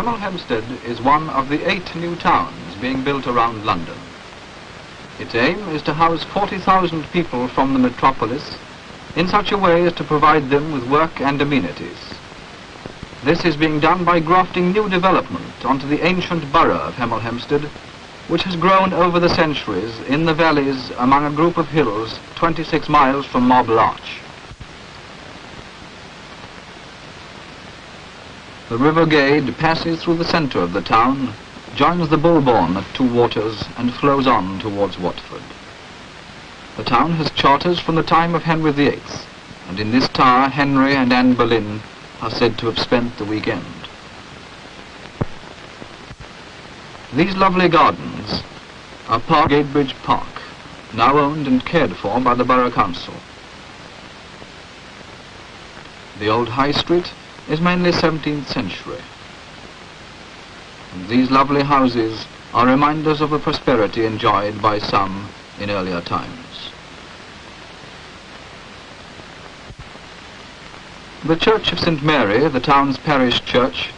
Hemel Hempstead is one of the 8 new towns being built around London. Its aim is to house 40,000 people from the metropolis in such a way as to provide them with work and amenities. This is being done by grafting new development onto the ancient borough of Hemel Hempstead, which has grown over the centuries in the valleys among a group of hills 26 miles from Marble Arch. The River Gade passes through the centre of the town, joins the Bulbourne at Two Waters and flows on towards Watford. The town has charters from the time of Henry VIII, and in this tower Henry and Anne Boleyn are said to have spent the weekend. These lovely gardens are part of Gadebridge Park, now owned and cared for by the Borough Council. The old High Street is mainly 17th century. And these lovely houses are reminders of the prosperity enjoyed by some in earlier times. The Church of St. Mary, the town's parish church,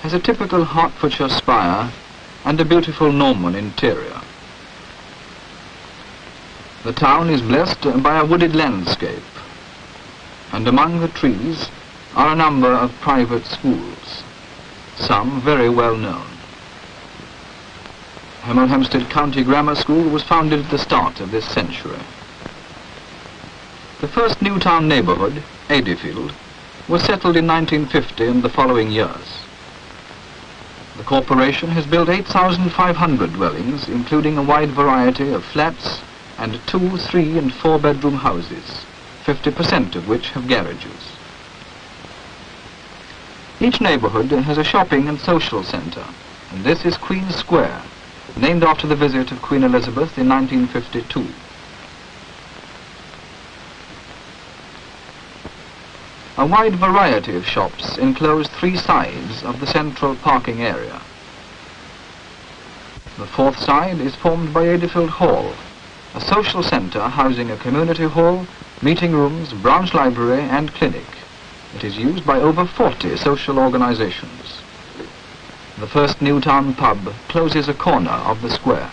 has a typical Hertfordshire spire and a beautiful Norman interior. The town is blessed by a wooded landscape, and among the trees are a number of private schools, some very well known. Hemel Hempstead County Grammar School was founded at the start of this century. The first new town neighbourhood, Adeyfield, was settled in 1950 and the following years. The corporation has built 8,500 dwellings, including a wide variety of flats and 2, 3 and 4 bedroom houses, 50% of which have garages. Each neighbourhood has a shopping and social centre, and this is Queen Square, named after the visit of Queen Elizabeth in 1952. A wide variety of shops enclose 3 sides of the central parking area. The 4th side is formed by Adeyfield Hall, a social centre housing a community hall, meeting rooms, branch library and clinic. It is used by over 40 social organisations. The first new town pub closes a corner of the square.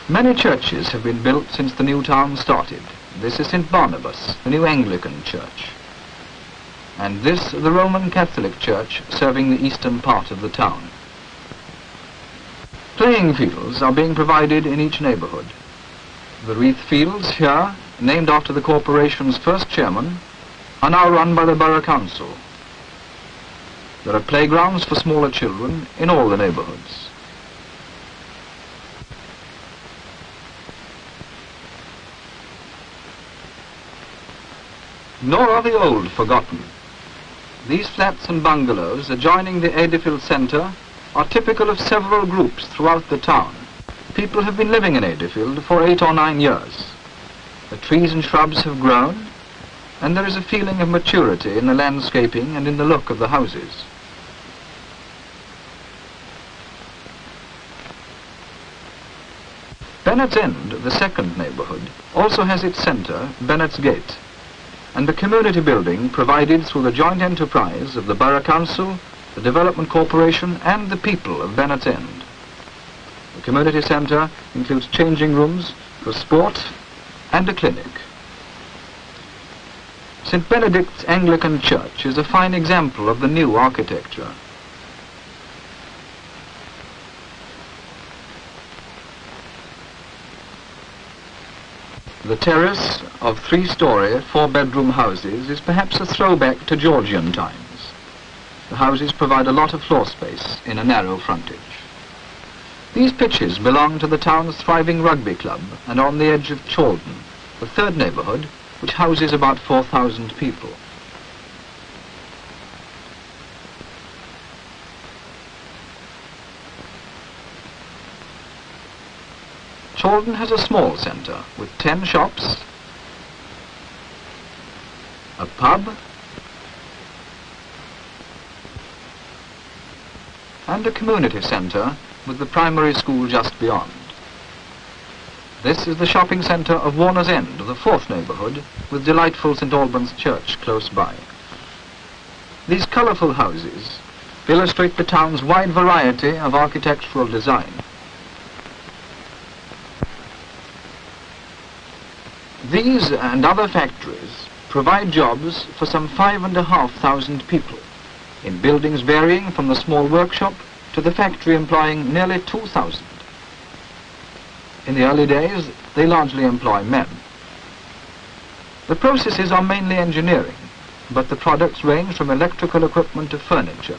Many churches have been built since the new town started. This is St. Barnabas, the new Anglican church. And this, the Roman Catholic church, serving the eastern part of the town. Playing fields are being provided in each neighbourhood. The Wreath Fields here, named after the corporation's first chairman, are now run by the Borough Council. There are playgrounds for smaller children in all the neighbourhoods. Nor are the old forgotten. These flats and bungalows adjoining the Adeyfield centre are typical of several groups throughout the town. People have been living in Adeyfield for 8 or 9 years. The trees and shrubs have grown, and there is a feeling of maturity in the landscaping and in the look of the houses. Bennett's End, the second neighbourhood, also has its centre, Bennett's Gate, and the community building provided through the joint enterprise of the Borough Council, the Development Corporation and the people of Bennett's End. The community centre includes changing rooms for sport and a clinic. St. Benedict's Anglican Church is a fine example of the new architecture. The terrace of 3-storey, 4-bedroom houses is perhaps a throwback to Georgian times. The houses provide a lot of floor space in a narrow frontage. These pitches belong to the town's thriving rugby club and on the edge of Chaldon, the third neighbourhood, which houses about 4,000 people. Chaldon has a small centre with 10 shops, a pub, and a community centre with the primary school just beyond. This is the shopping centre of Warner's End, the 4th neighbourhood, with delightful St. Albans Church close by. These colourful houses illustrate the town's wide variety of architectural design. These and other factories provide jobs for some 5,500 people in buildings varying from the small workshop to the factory employing nearly 2,000. In the early days, they largely employ men. The processes are mainly engineering, but the products range from electrical equipment to furniture,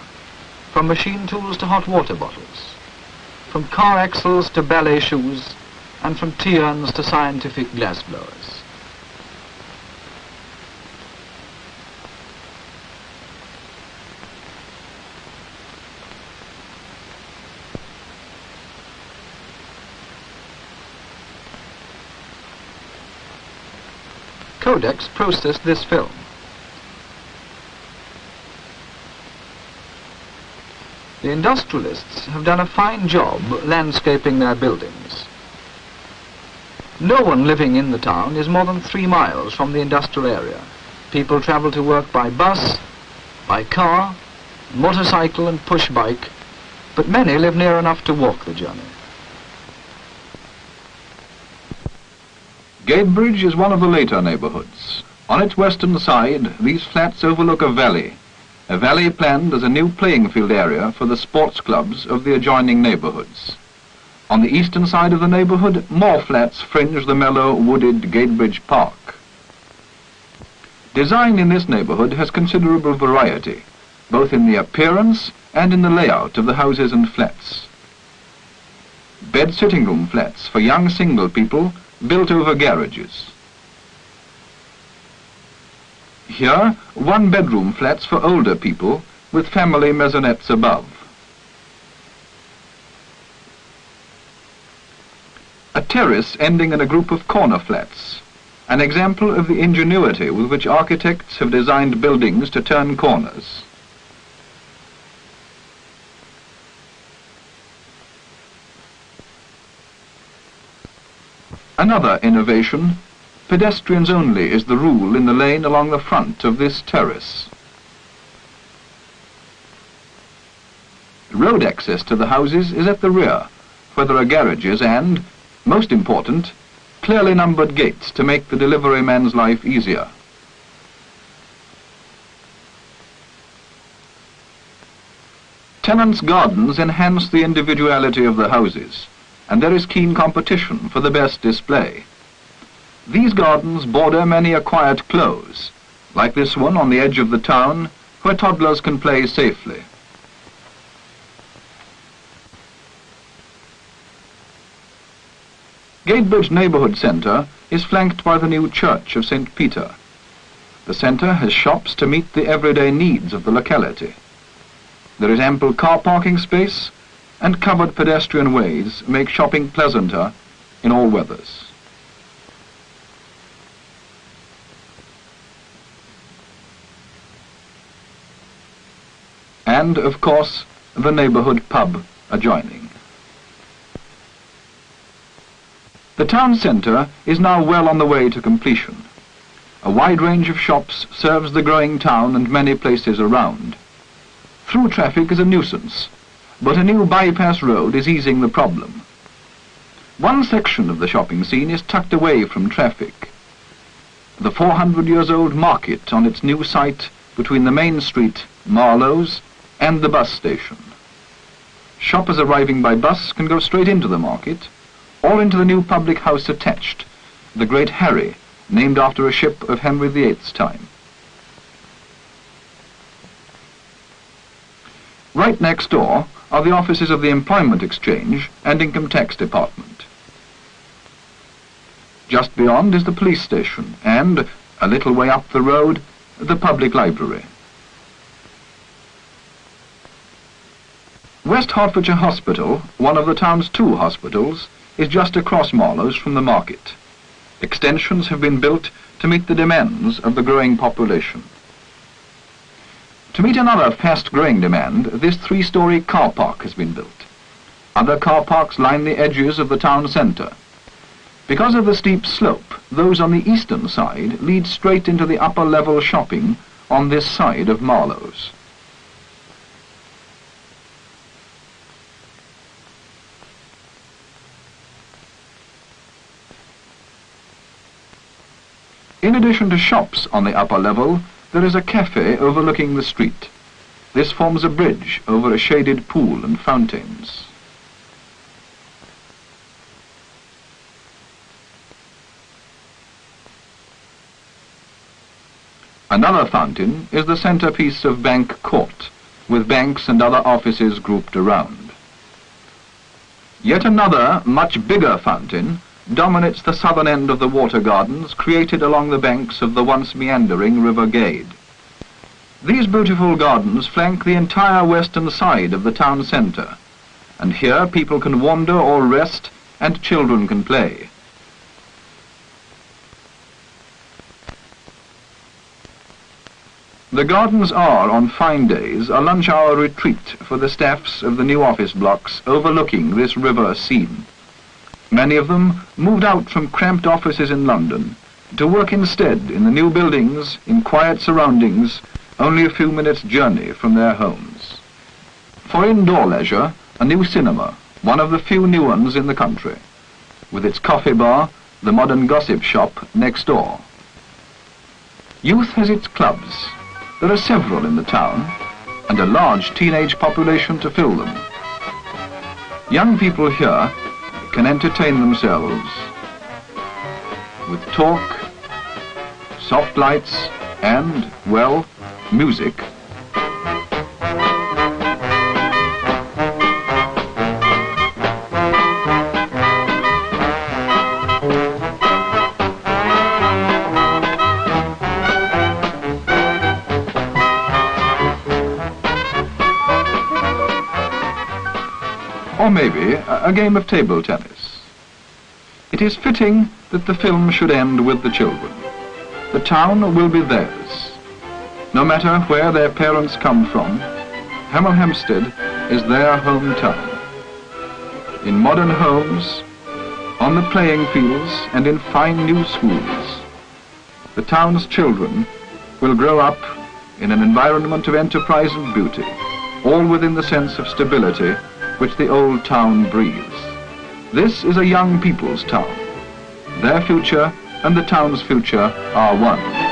from machine tools to hot water bottles, from car axles to ballet shoes, and from tea urns to scientific glass blowers. Codex processed this film. The industrialists have done a fine job landscaping their buildings. No one living in the town is more than 3 miles from the industrial area. People travel to work by bus, by car, motorcycle and push bike, but many live near enough to walk the journey. Gatebridge is one of the later neighbourhoods. On its western side, these flats overlook a valley planned as a new playing field area for the sports clubs of the adjoining neighbourhoods. On the eastern side of the neighbourhood, more flats fringe the mellow, wooded Gatebridge Park. Design in this neighbourhood has considerable variety, both in the appearance and in the layout of the houses and flats. Bed sitting room flats for young single people built over garages. Here, 1-bedroom flats for older people with family maisonettes above. A terrace ending in a group of corner flats, an example of the ingenuity with which architects have designed buildings to turn corners. Another innovation, pedestrians only is the rule in the lane along the front of this terrace. Road access to the houses is at the rear, where there are garages and, most important, clearly numbered gates to make the delivery man's life easier. Tenants' gardens enhance the individuality of the houses, and there is keen competition for the best display. These gardens border many a quiet close, like this one on the edge of the town, where toddlers can play safely. Gatebridge Neighbourhood Centre is flanked by the new church of St. Peter. The centre has shops to meet the everyday needs of the locality. There is ample car parking space, and covered pedestrian ways make shopping pleasanter in all weathers. And, of course, the neighbourhood pub adjoining. The town centre is now well on the way to completion. A wide range of shops serves the growing town and many places around. Through traffic is a nuisance, but a new bypass road is easing the problem. One section of the shopping scene is tucked away from traffic. The 400-year-old market on its new site between the main street, Marlowe's, and the bus station. Shoppers arriving by bus can go straight into the market, or into the new public house attached, the Great Harry, named after a ship of Henry VIII's time. Right next door are the offices of the Employment Exchange and Income Tax Department. Just beyond is the police station and, a little way up the road, the public library. West Hertfordshire Hospital, one of the town's 2 hospitals, is just across Marlowe's from the market. Extensions have been built to meet the demands of the growing population. To meet another fast-growing demand, this 3-storey car park has been built. Other car parks line the edges of the town centre. Because of the steep slope, those on the eastern side lead straight into the upper-level shopping on this side of Marlowe's. In addition to shops on the upper level, there is a cafe overlooking the street. This forms a bridge over a shaded pool and fountains. Another fountain is the centerpiece of Bank Court, with banks and other offices grouped around. Yet another, much bigger fountain dominates the southern end of the water gardens created along the banks of the once meandering River Gade. These beautiful gardens flank the entire western side of the town centre, and here people can wander or rest and children can play. The gardens are, on fine days, a lunch-hour retreat for the staffs of the new office blocks overlooking this river scene. Many of them moved out from cramped offices in London to work instead in the new buildings in quiet surroundings only a few minutes' journey from their homes. For indoor leisure, a new cinema, one of the few new ones in the country, with its coffee bar, the modern gossip shop next door. Youth has its clubs. There are several in the town, and a large teenage population to fill them. Young people here can entertain themselves with talk, soft lights, and, well, music. Or maybe a game of table tennis. It is fitting that the film should end with the children. The town will be theirs. No matter where their parents come from, Hemel Hempstead is their hometown. In modern homes, on the playing fields, and in fine new schools, the town's children will grow up in an environment of enterprise and beauty, all within the sense of stability which the old town breathes. This is a young people's town. Their future and the town's future are one.